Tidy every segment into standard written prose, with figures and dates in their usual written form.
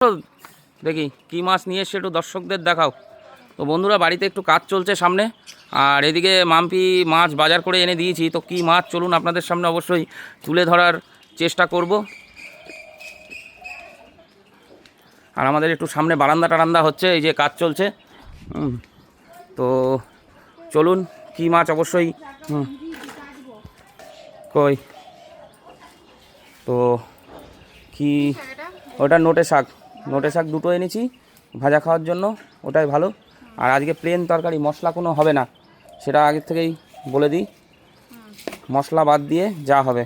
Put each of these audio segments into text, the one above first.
দেখি কি মাছ নিয়ে এসে একটু দর্শকদের দেখাও। তো বন্ধুরা বাড়িতে একটু কাজ চলছে সামনে, আর এদিকে মাম্পি মাছ বাজার করে এনে দিয়েছি। তো কি মাছ চলুন আপনাদের সামনে অবশ্যই তুলে ধরার চেষ্টা করব। আর আমাদের একটু সামনে বারান্দা টারান্দা হচ্ছে, এই যে কাজ চলছে। তো চলুন কি মাছ অবশ্যই কই তো কি ওটা নোটে শাক দুটো এনেছি ভাজা খাওয়ার জন্য, ওটাই ভালো। আর আজকে প্লেন তরকারি, মশলা কোনো হবে না, সেটা আগের থেকেই বলে দিই। মশলা বাদ দিয়ে যা হবে,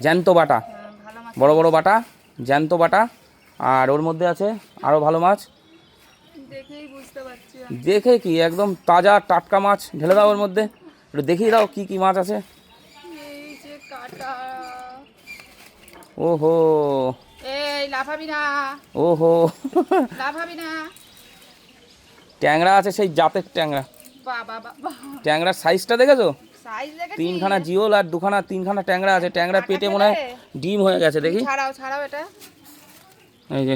জ্যান্ত বাটা, বড় বড় বাটা, জ্যান্ত বাটা। আর ওর মধ্যে আছে আরও ভালো মাছ, দেখে কি একদম তাজা টাটকা মাছ ঢেলে দাও ওর মধ্যে। একটু দেখিয়ে দাও কি কি মাছ আছে। ওহো লাফাবি না, ওহো লাফাবি না। ট্যাংরা আছে, সেই জাতের ট্যাংরা। ট্যাংরার সাইজটা দেখেছো? তিনখানা জিওল আর তিনখানা ট্যাংরা আছে। ট্যাংরা পেটে মনে হয় ডিম হয়ে গেছে। দেখি ছাড়াও এটা। এই যে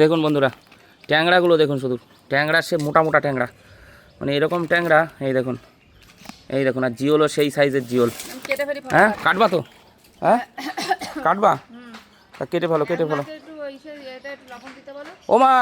দেখুন বন্ধুরা, ট্যাংরাগুলো দেখুন, শুধু ট্যাংরা, সে মোটা মোটা ট্যাংরা, মানে এরকম ট্যাংরা। এই দেখুন, এই দেখুন। আর জিওলও সেই সাইজের জিওল। হ্যাঁ কাটবা তো? হ্যাঁ কাটবা? কেটে ফেলো। ও মা